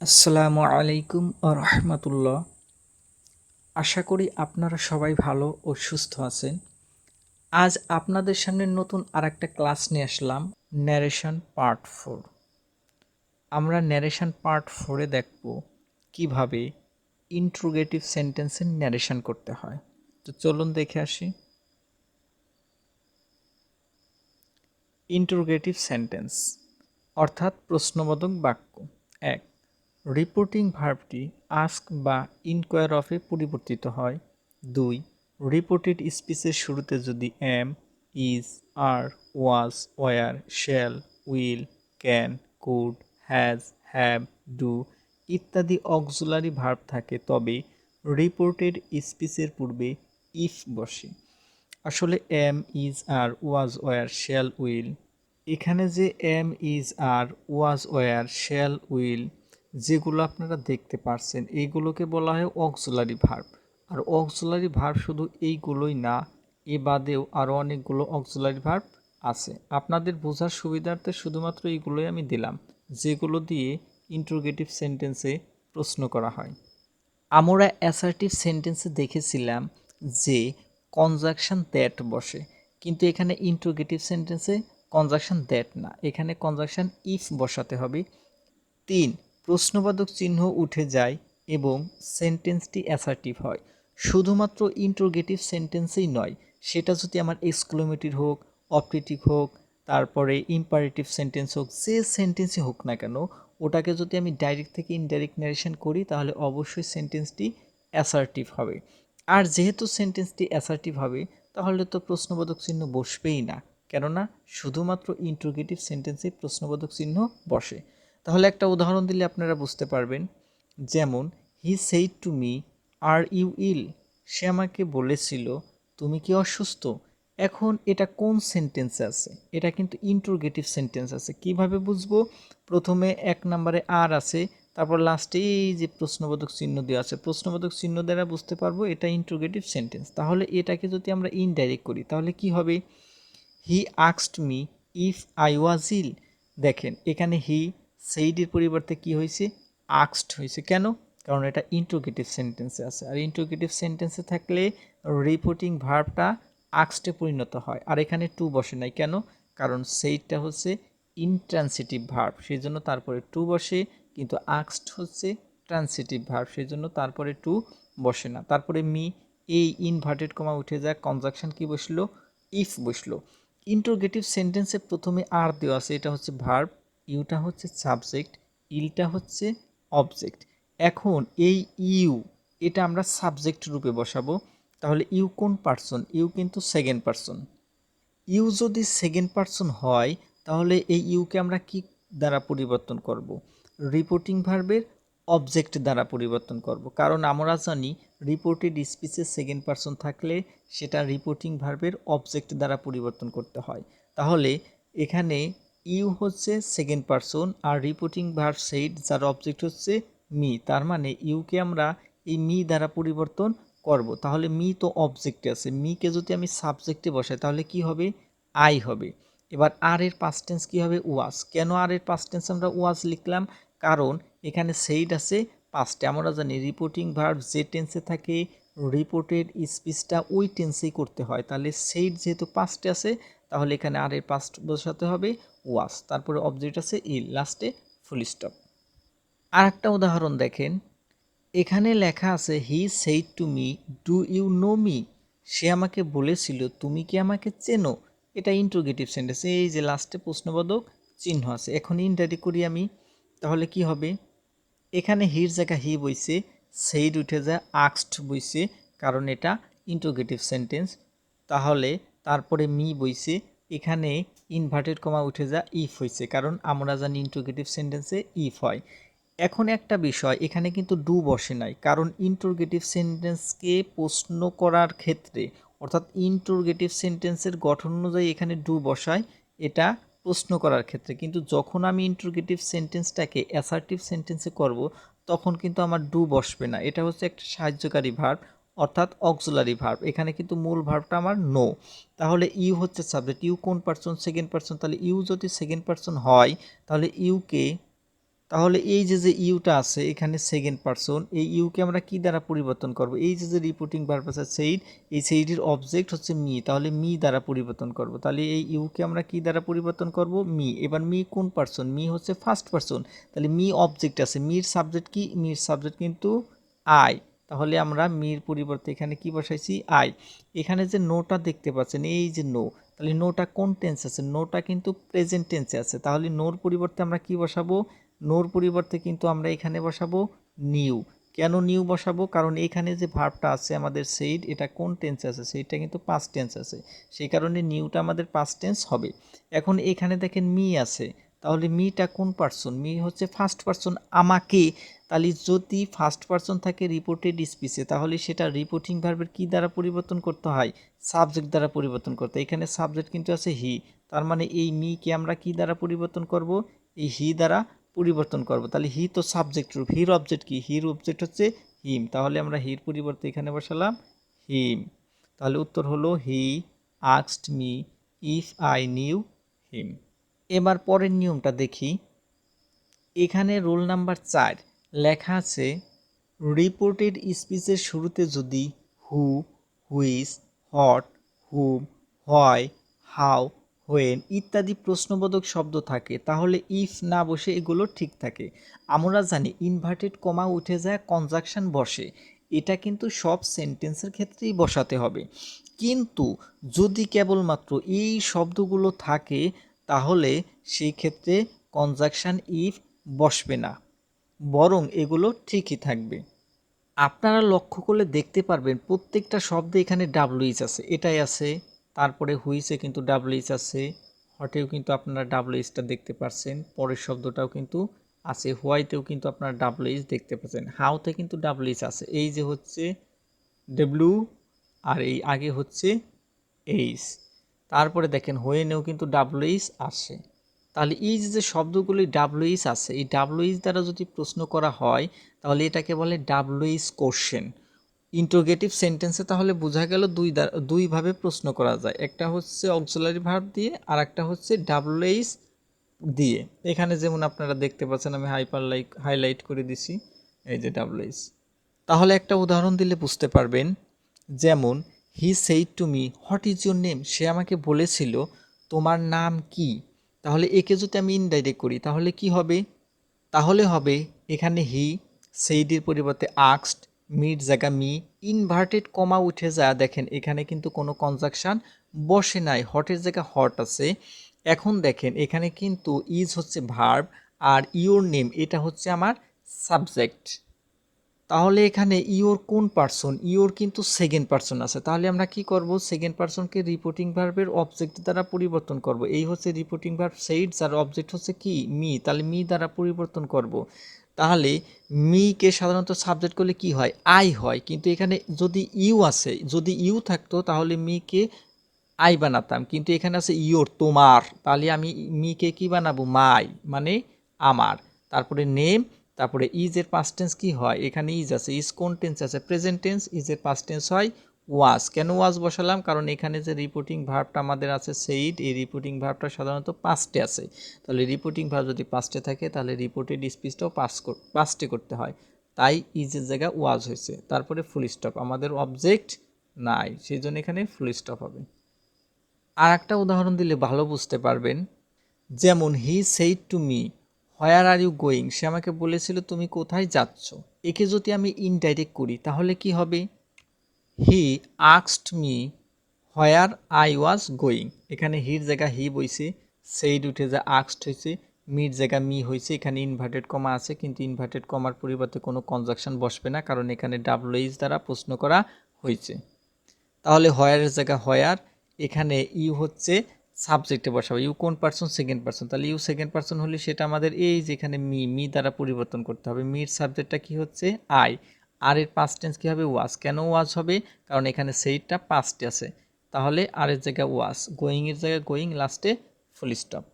আসসালামু আলাইকুম রহমতুল্লাহ। আশা করি আপনারা সবাই ভালো ও সুস্থ আছেন। আজ আপনাদের সামনে নতুন আরেকটা ক্লাস নিয়ে আসলাম, ন্যারেশন পার্ট 4। আমরা ন্যারেশন পার্ট 4-এ দেখব কিভাবে ইন্ট্রোগেটিভ সেন্টেন্সে ন্যারেশন করতে হয়। তো চলুন দেখে আসি। ইন্ট্রোগেটিভ সেন্টেন্স অর্থাৎ প্রশ্নবোধক বাক্য। 1. রিপোর্টিং ভার্বটি আস্ক বা ইনকোয়ার অফে পরিবর্তিত হয়। 2. রিপোর্টেড স্পিচের শুরুতে যদি am, is, are, was, were, shall, will, can, could, has, have, do ইত্যাদি অক্সিলারি ভার্ব থাকে তবে রিপোর্টেড স্পিচের পূর্বে ইফ বসে। আসলে am, is, are, was, were, shall, will, এখানে যে am, is, are, was, were, shall, will যেগুলো আপনারা দেখতে পারছেন এইগুলোকে বলা হয় অক্সিলারি ভার্ব। আর অক্সিলারি ভার্ব শুধু এইগুলোই না, এ বাদেও আরও অনেকগুলো অক্সিলারি ভার্ব আছে। আপনাদের বোঝার সুবিধার্থে শুধুমাত্র এইগুলোই আমি দিলাম, যেগুলো দিয়ে ইন্ট্রোগেটিভ সেন্টেন্সে প্রশ্ন করা হয়। আমরা অ্যাসার্টিভ সেন্টেন্সে দেখেছিলাম যে কনজাংশন দ্যাট বসে, কিন্তু এখানে ইন্ট্রোগেটিভ সেন্টেন্সে কনজাংশন দ্যাট না, এখানে কনজাংশন ইফ বসাতে হবে। 3. প্রশ্নবোধক চিহ্ন উঠে যায় এবং সেন্টেন্সটি অ্যাসার্টিভ হয়। শুধুমাত্র ইন্ট্রোগেটিভ সেন্টেন্সেই নয়, সেটা যদি আমার এক্সক্লেমেটিভ হোক, অপটেটিভ হোক, তারপরে ইম্পারেটিভ সেন্টেন্স হোক, যে সেন্টেন্সই হোক না কেন, ওটাকে যদি আমি ডাইরেক্ট থেকে ইনডাইরেক্ট ন্যারেশন করি তাহলে অবশ্যই সেন্টেন্সটি অ্যাসার্টিভ হবে। আর যেহেতু সেন্টেন্সটি অ্যাসার্টিভ হবে তাহলে তো প্রশ্নবোধক চিহ্ন বসবেই না, কেননা শুধুমাত্র ইন্ট্রোগেটিভ সেন্টেন্সে প্রশ্নবোধক চিহ্ন বসে। তাহলে একটা উদাহরণ দিলে আপনারা বুঝতে পারবেন। যেমন, he said to me are you ill, সে আমাকে বলেছিল তুমি কি অসুস্থ। এখন এটা কোন সেন্টেন্সে আছে? এটা কিন্তু ইন্ট্রোগেটিভ সেন্টেন্স আছে। কিভাবে বুঝবো? প্রথমে 1 নম্বরে আর আছে, তারপর লাস্টে এই যে প্রশ্নবোধক চিহ্ন দেওয়া আছে, প্রশ্নবোধক চিহ্ন দ্বারা বুঝতে পারবো এটা ইন্ট্রোগেটিভ সেন্টেন্স। তাহলে এটাকে যদি আমরা ইনডাইরেক্ট করি তাহলে কি হবে? He asked me if I was ill. দেখেন এখানে হি সেইডের পরিবর্তে কি হয়েছে? আস্কড হয়েছে। কেন? কারণ এটা ইন্ট্রোগেটিভ সেন্টেন্সে আছে, আর ইন্ট্রোগেটিভ সেন্টেন্সে থাকলে রিপোর্টিং ভার্বটা আস্কডে পরিণত হয়। আর এখানে টু বসে নাই কেন? কারণ সেইডটা হচ্ছে ইনট্রান্সিটিভ ভার্ব, সেই জন্য তারপরে টু বসে, কিন্তু আস্কড হচ্ছে ট্রান্সিটিভ ভার্ব, সেই জন্য তারপরে টু বসে না। তারপরে মি, এই ইনভার্টেড কমা উঠে যায়, কনজাংশন কি বসলো? ইফ বসলো। ইন্ট্রোগেটিভ সেন্টেন্সে প্রথমে আর দেওয়া আছে, এটা হচ্ছে ভার্ব, ইউটা হচ্ছে সাবজেক্ট, ইলটা হচ্ছে অবজেক্ট। এখন এই ইউ, এটা আমরা সাবজেক্ট রূপে বসাবো। তাহলে ইউ কোন পার্সন? ইউ কিন্তু সেকেন্ড পার্সন। ইউ যদি সেকেন্ড পার্সন হয় তাহলে এই ইউকে আমরা কি দ্বারা পরিবর্তন করব? রিপোর্টিং ভার্বের অবজেক্ট দ্বারা পরিবর্তন করব, কারণ আমরা জানি রিপোর্টেড স্পিচে সেকেন্ড পার্সন থাকলে সেটা রিপোর্টিং ভার্বের অবজেক্ট দ্বারা পরিবর্তন করতে হয়। তাহলে এখানে ইউ হচ্ছে সেকেন্ড পার্সন আর রিপোর্টিং ভার্ব সেইড যার অবজেক্ট হচ্ছে মি, তার মানে ইউকে আমরা এই মি দ্বারা পরিবর্তন করব। তাহলে মি তো অবজেক্টে আছে, মিকে যদি আমি সাবজেক্টে বসাই তাহলে কি হবে? আই হবে। এবার আর এর পাস্ট টেন্স কি হবে? ওয়াজ। কেন আর এর পাস্ট টেন্স আমরা ওয়াজ লিখলাম? কারণ এখানে সেইড আছে পাস্টে। আমরা জানি রিপোর্টিং ভার্ব যে টেন্সে থাকে রিপোর্টেড স্পিচটা ওই টেন্সেই করতে হয়। তাহলে সেইড যেহেতু পাস্টে আছে তাহলে এখানে আর এর পাস্ট বসাতে হবে ওয়াজ, তারপরে অবজেক্ট আছে ইল, লাস্টে ফুল স্টপ। আর একটা উদাহরণ দেখেন, এখানে লেখা আছে he said to me do you know me, সে আমাকে বলেছিল তুমি কি আমাকে চেনো। এটা ইন্ট্রোগেটিভ সেন্টেন্স, এই যে লাস্টে প্রশ্নবোধক চিহ্ন আছে। এখন ইনডাইরেক্ট করি আমি, তাহলে কি হবে? এখানে হির জায়গা হি বইছে, সেইড উঠে যায় আক্সড বইছে, কারণ এটা ইন্ট্রোগেটিভ সেন্টেন্স। তাহলে তারপরে মি বইছে, এখানে ইনভার্টেড কমা উঠে যায় ইফ হয়েছে, কারণ আমরা জানি ইন্ট্রোগেটিভ সেন্টেন্সে ইফ হয়। এখন একটা বিষয়, এখানে কিন্তু ডু বসে নাই, কারণ ইন্ট্রোগেটিভ সেন্টেন্সকে প্রশ্ন করার ক্ষেত্রে অর্থাৎ ইন্ট্রোগেটিভ সেন্টেন্সের গঠন অনুযায়ী এখানে ডু বসায়, এটা প্রশ্ন করার ক্ষেত্রে। কিন্তু যখন আমি ইন্ট্রোগেটিভ সেন্টেন্সটাকে অ্যাসার্টিভ সেন্টেন্সে করব তখন কিন্তু আমার ডু বসবে না, এটা হচ্ছে একটা সাহায্যকারী ভার্ব অর্থাৎ অক্সিলারি ভার্ব। এখানে কিন্তু মূল ভার্বটা আমার নো। তাহলে ইউ হচ্ছে সাবজেক্ট, ইউ কোন পার্সন? Second person. তাহলে ইউ যদি সেকেন্ড পার্সন হয় তাহলে ইউকে তাহলে এই যে ইউটা আছে এখানে সেকেন্ড পারসন, এই ইউকে আমরা কি দ্বারা পরিবর্তন করব? এই যে রিপোর্টিং ভার্ব আছে সেইড, এই সেইডের অবজেক্ট হচ্ছে মি, তাহলে মি দ্বারা পরিবর্তন করব। তাহলে এই ইউকে আমরা কি দ্বারা পরিবর্তন করব? মি। এবার মি কোন পারসন? মি হচ্ছে ফার্স্ট পারসন, তাহলে মি অবজেক্ট আছে, মির সাবজেক্ট কি? মির সাবজেক্ট কিন্তু আই, তাহলে আমরা মির পরিবর্তে এখানে কি বসাইছি? আই। এখানে যে নোটা দেখতে পাচ্ছেন, এই যে নো, তাহলে নোটা কোন টেন্স আছে? নোটা কিন্তু প্রেজেন্ট টেন্সে আছে, তাহলে নোর পরিবর্তে আমরা কি বসাবো? নোর পরিবর্তে কিন্তু আমরা এখানে বসাবো নিউ। কেন নিউ বসাবো? কারণ এখানে যে ভার্বটা আছে আমাদের সেইড, এটা কোন টেন্সে আছে? সেইটা কিন্তু পাস্ট টেন্স আছে, সেই কারণে নিউটা আমাদের পাস্ট টেন্স হবে। এখন এখানে দেখেন মি আছে, তাহলে মিটা কোন পারসন? মি হচ্ছে ফার্স্ট পারসন, আমাকে। তাহলে যদি ফার্স্ট পারসন থাকে রিপোর্টেড স্পিচে, তাহলে সেটা রিপোর্টিং ভার্বের কি দ্বারা পরিবর্তন করতে হয়? সাবজেক্ট দ্বারা পরিবর্তন করতে হয়। এখানে সাবজেক্ট কিন্তু আছে হি, তার মানে এই মিকে আমরা কি দ্বারা পরিবর্তন করব? এই হি দ্বারা পরিবর্তন করব। তাহলে হি তো সাবজেক্ট রূপ, হির অবজেক্ট কি? হির অবজেক্ট হচ্ছে হিম, তাহলে আমরা হির পরিবর্তে এখানে বসালাম হিম। তাহলে উত্তর হলো হি asked me if I knew হিম। এবার পরের নিয়মটা দেখি। এখানে রোল নাম্বার 4 লেখা আছে রিপোর্টেড স্পিচের শুরুতে যদি হু, হুইচ, হট, হুম, হয়, হাউ, হোয়েন ইত্যাদি প্রশ্নবোধক শব্দ থাকে, তাহলে ইফ না বসে এগুলো ঠিক থাকে। আমরা জানি ইনভার্টেড কমা উঠে যায়, কনজাকশন বসে, এটা কিন্তু সব সেন্টেন্সের ক্ষেত্রেই বসাতে হবে। কিন্তু যদি কেবলমাত্র এই শব্দগুলো থাকে, তাহলে সেই ক্ষেত্রে কনজাকশন ইফ বসবে না, বরং এগুলো ঠিকই থাকবে। আপনারা লক্ষ্য করলে দেখতে পারবেন প্রত্যেকটা শব্দে এখানে ডাব্লুইচ আছে, এটাই আছে, তারপরে হুইসে কিন্তু ডাব্লুইচ আছে, হটেও কিন্তু আপনারা ডাব্লুইচটা দেখতে পাচ্ছেন, পরের শব্দটাও কিন্তু আছে, হোয়াইটেও কিন্তু আপনারা ডাব্লুইচ দেখতে পাচ্ছেন, হাউতে কিন্তু ডাব্লুইচ আছে, এই যে হচ্ছে ডব্লিউ আর এই আগে হচ্ছে এইচ, তারপরে দেখেন হোয়েনেও কিন্তু ডাব্লুইচ আসে। তাহলে এই যে শব্দগুলি ডাব্লুইচ আছে, এই ডাব্লুইচ দ্বারা যদি প্রশ্ন করা হয়, তাহলে এটাকে বলে ডাব্লুইচ কোশ্চেন। ইন্টারোগেটিভ সেন্টেন্সে তাহলে বোঝা গেল দুইভাবে প্রশ্ন করা যায়, একটা হচ্ছে অক্সিলারি ভার্ব দিয়ে, আর একটা হচ্ছে ডাব্লুইচ দিয়ে। এখানে যেমন আপনারা দেখতে পাচ্ছেন, আমি হাইলাইট করে দিছি, এই যে ডাব্লুইচ। তাহলে একটা উদাহরণ দিলে বুঝতে পারবেন, যেমন he said to me what is your name, সে আমাকে বলেছিল তোমার নাম কি। তাহলে একে যদি আমি ইনডাইরেক্ট করি তাহলে কি হবে? তাহলে হবে এখানে হি, সেইডের পরিবর্তে আস্কড, মির জায়গা মি, ইনভার্টেড কমা উঠে যায়, দেখেন এখানে কিন্তু কোনো কনজাকশন বসে নাই, হটের জায়গা হট আছে। এখন দেখেন এখানে কিন্তু ইজ হচ্ছে ভার্ব, আর ইওর নেম এটা হচ্ছে আমার সাবজেক্ট। তাহলে এখানে ইওর কোন পারসন? ইওর কিন্তু সেকেন্ড পারসন আছে, তাহলে আমরা কি করব? সেকেন্ড পারসনকে রিপোর্টিং ভার্বের অবজেক্ট দ্বারা পরিবর্তন করব। এই হচ্ছে রিপোর্টিং ভার্ব সেইড, যার অবজেক্ট হচ্ছে কি? মি, তাহলে মি দ্বারা পরিবর্তন করব। তাহলে মিকে সাধারণত সাবজেক্ট করলে কি হয়? আই হয়, কিন্তু এখানে যদি ইউ আছে, যদি ইউ থাকতো তাহলে মিকে আই বানাতাম, কিন্তু এখানে আছে ইওর, তোমার, তাহলে আমি মিকে কি বানাবো? মাই, মানে আমার। তারপরে নেম, তারপরে ইজ এর পাস্ট টেন্স কি হয়? এখানে ইজ আছে, ইজ কোন টেন্স আছে? প্রেজেন্ট টেন্স, ইজ এর পাস্ট টেন্স হয় ওয়াজ। কেন ওয়াজ বসালাম? কারণ এখানে যে রিপোর্টিং ভার্বটা আমাদের আছে সেইড, এই রিপোর্টিং ভার্বটা সাধারণত পাস্টে আছে, তাহলে রিপোর্টিং ভার্ব যদি পাস্টে থাকে তাহলে রিপোর্টেড স্পিচটাও পাস্টে করতে হয়, তাই ইজের জায়গায় ওয়াজ হয়েছে। তারপরে ফুল স্টপ, আমাদের অবজেক্ট নাই, সেই জন্য এখানে ফুল স্টপ হবে। আর একটা উদাহরণ দিলে ভালো বুঝতে পারবেন, যেমন he said to me where are you going, সে আমাকে বলেছিল তুমি কোথায় যাচ্ছ। একে যদি আমি ইনডাইরেক্ট করি তাহলে কি হবে? He asked me where I was going, এখানে হির জায়গা হি বইছে, সেইড উঠে যা আস্কড হয়েছে, মির জায়গা মি হয়েছে, এখানে ইনভার্টেড কমা আছে, কিন্তু ইনভার্টেড কমার পরিবর্তে কোনো কনজাকশন বসবে না, কারণ এখানে ডাব্লুইচ দ্বারা প্রশ্ন করা হয়েছে। তাহলে হয়ারের জায়গা হয়ার, এখানে ইউ হচ্ছে সাবজেক্টে বসাবো, ইউ কোন পারসন? সেকেন্ড পারসন, তাহলে ইউ সেকেন্ড পারসন হলে সেটা আমাদের এই যেখানে মি দ্বারা পরিবর্তন করতে হবে। মির সাবজেক্টটা কি হচ্ছে? আই, আর এর পাস্ট টেন্স কী হবে? ওয়াজ। কেন ওয়াজ হবে? কারণ এখানে সেইটা পাস্টে আছে, তাহলে আর এর জায়গায় ওয়াজ, গোয়িং এর জায়গায় গোয়িং, লাস্টে ফুল স্টপ।